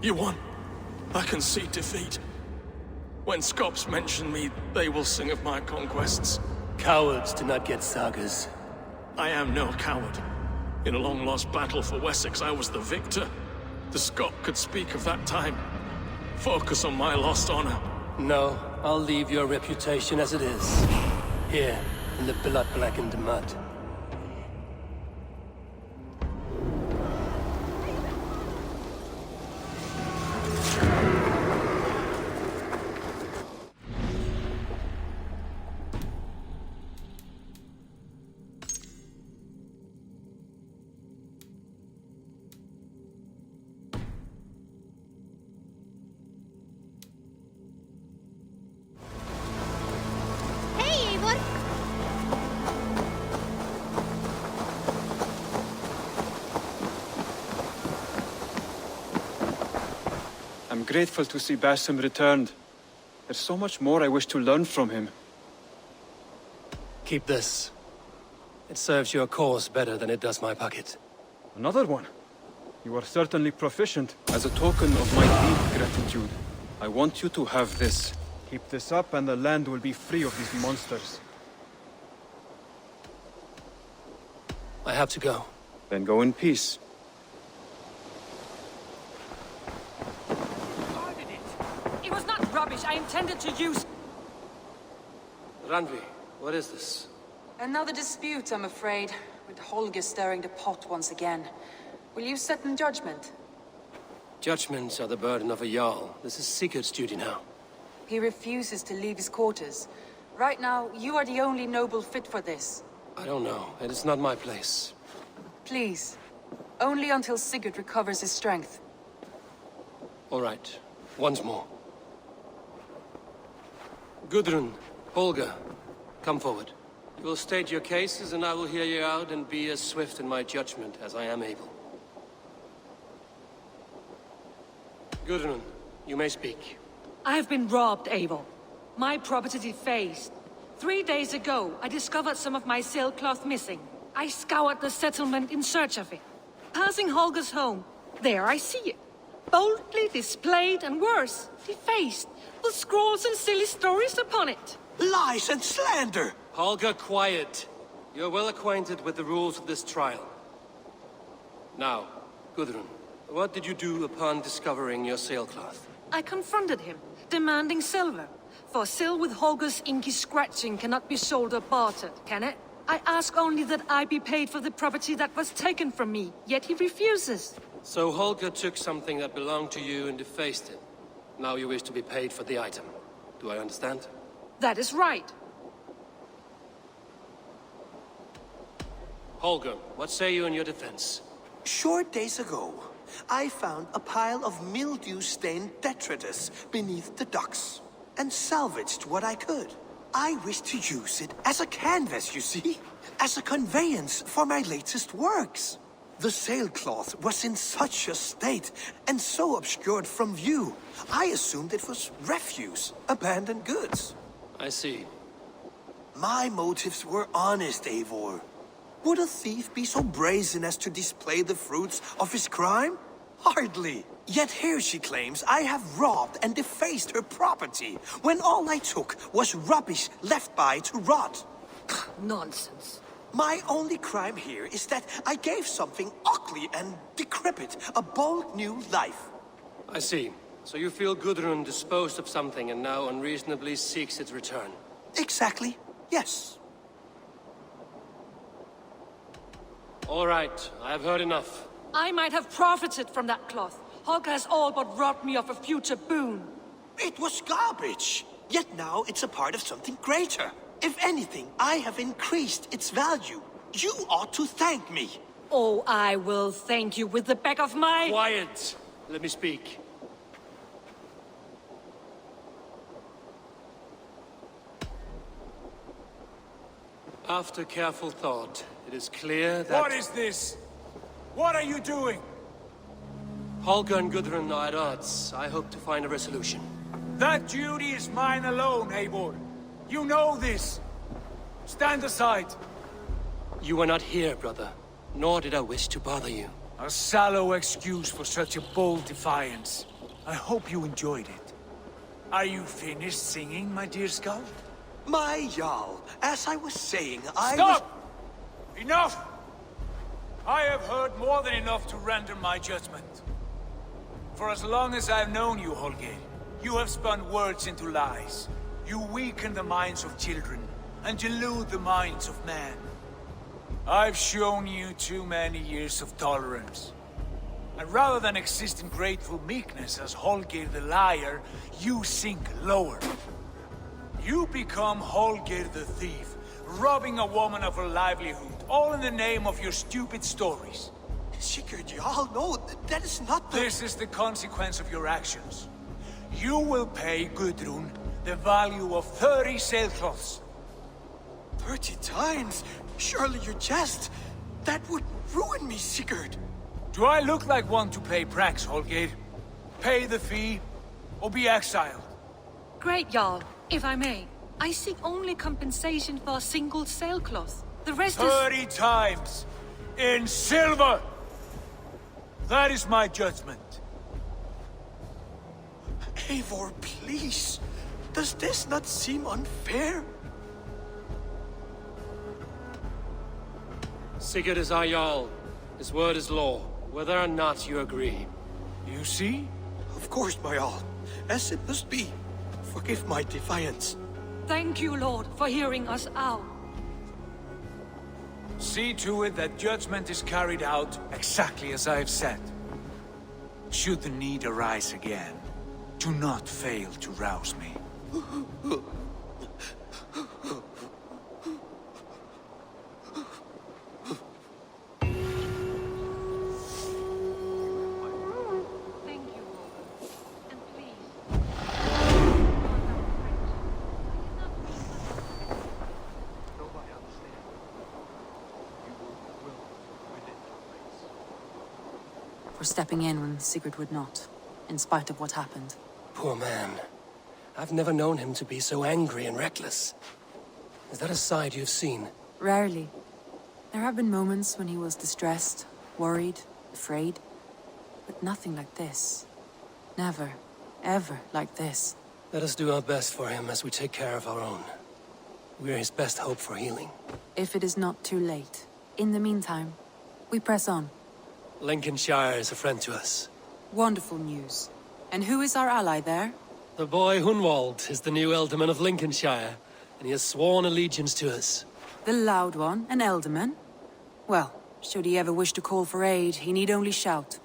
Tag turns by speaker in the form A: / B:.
A: You won. I concede defeat. When Scops mention me, they will sing of my conquests.
B: Cowards do not get sagas.
A: I am no coward. In a long-lost battle for Wessex, I was the victor. The Scot could speak of that time. Focus on my lost honor.
B: No, I'll leave your reputation as it is. Here, in the blood-blackened mud.
C: I'm grateful to see Basim returned. There's so much more I wish to learn from him.
B: Keep this. It serves your cause better than it does my pocket.
C: Another one? You are certainly proficient. As a token of my deep gratitude, I want you to have this. Keep this up and the land will be free of these monsters.
B: I have to go.
C: Then go in peace.
D: It was not rubbish. I intended to use...
B: Randvi, what is this?
E: Another dispute, I'm afraid, with Holger stirring the pot once again. Will you set in judgment?
B: Judgments are the burden of a Jarl. This is Sigurd's duty now.
E: He refuses to leave his quarters. Right now, you are the only noble fit for this.
B: I don't know. It is not my place.
E: Please. Only until Sigurd recovers his strength.
B: All right. Once more. Gudrun, Holger, come forward. You will state your cases and I will hear you out and be as swift in my judgment as I am able. Gudrun, you may speak.
D: I have been robbed, Eivor. My property defaced. 3 days ago, I discovered some of my sailcloth missing. I scoured the settlement in search of it. Passing Holger's home, there I see it. Boldly displayed and worse, defaced, with scrolls and silly stories upon it.
F: Lies and slander!
B: Holger, quiet. You're well acquainted with the rules of this trial. Now, Gudrun, what did you do upon discovering your sailcloth?
D: I confronted him, demanding silver. For sil with Holger's inky scratching cannot be sold or bartered, can it? I ask only that I be paid for the property that was taken from me, yet he refuses.
B: So Holger took something that belonged to you and defaced it. Now you wish to be paid for the item. Do I understand?
D: That is right.
B: Holger, what say you in your defense?
F: Short days ago, I found a pile of mildew-stained detritus beneath the docks, and salvaged what I could. I wish to use it as a canvas, you see? As a conveyance for my latest works. The sailcloth was in such a state, and so obscured from view, I assumed it was refuse, abandoned goods.
B: I see.
F: My motives were honest, Eivor. Would a thief be so brazen as to display the fruits of his crime? Hardly. Yet here she claims I have robbed and defaced her property, when all I took was rubbish left by to rot.
D: Nonsense.
F: My only crime here is that I gave something ugly and decrepit a bold new life.
B: I see. So you feel Gudrun disposed of something and now unreasonably seeks its return.
F: Exactly, yes.
B: All right, I have heard enough.
D: I might have profited from that cloth. Holger has all but robbed me of a future boon.
F: It was garbage. Yet now it's a part of something greater. If anything, I have increased its value. You ought to thank me.
D: Oh, I will thank you with the back of my...
B: Quiet! Let me speak. After careful thought, it is clear that...
G: What is this? What are you doing?
B: Holger and Gudrun are at odds. I hope to find a resolution.
G: That duty is mine alone, Eivor. You know this. Stand aside.
B: You are not here, brother. nor did I wish to bother you.
G: A sallow excuse for such a bold defiance. I hope you enjoyed it. Are you finished singing, my dear Skull?
F: My Jarl, as I was saying,
G: Stop! Enough! I have heard more than enough to render my judgment. For as long as I've known you, Holger, you have spun words into lies. You weaken the minds of children, and delude the minds of men. I've shown you too many years of tolerance. And rather than exist in grateful meekness as Holger the liar, you sink lower. You become Holger the thief, robbing a woman of her livelihood, all in the name of your stupid stories.
F: Sigurd, Jarl, no, that is not the...
G: This is the consequence of your actions. You will pay Gudrun the value of 30 sailcloths.
F: 30 times? Surely you jest. That would ruin me, Sigurd.
G: Do I look like one to pay pranks, Holger? Pay the fee, or be exiled?
D: Great Jarl, if I may. I seek only compensation for a single sailcloth. The rest is...
G: 30 times! In silver! That is my judgment.
F: Eivor, please. Does this not seem unfair?
B: Sigurd is our Jarl. His word is law, whether or not you agree.
G: You see?
F: Of course, my Jarl. As it must be. Forgive my defiance.
D: Thank you, Lord, for hearing us out.
G: See to it that judgment is carried out exactly as I have said. Should the need arise again, do not fail to rouse me.
D: Thank you, Lord. And please...
E: For stepping in when Sigurd would not, in spite of what happened.
B: Poor man. I've never known him to be so angry and reckless. Is that a side you've seen?
E: Rarely. There have been moments when he was distressed, worried, afraid. But nothing like this. Never, ever like this.
B: Let us do our best for him as we take care of our own. We're his best hope for healing.
E: If it is not too late. In the meantime, we press on.
B: Lincolnshire is a friend to us.
E: Wonderful news. And who is our ally there?
B: The boy Hunwald is the new Ealdorman of Lincolnshire, and he has sworn allegiance to us.
E: The loud one, an Ealdorman? Well, should he ever wish to call for aid, he need only shout.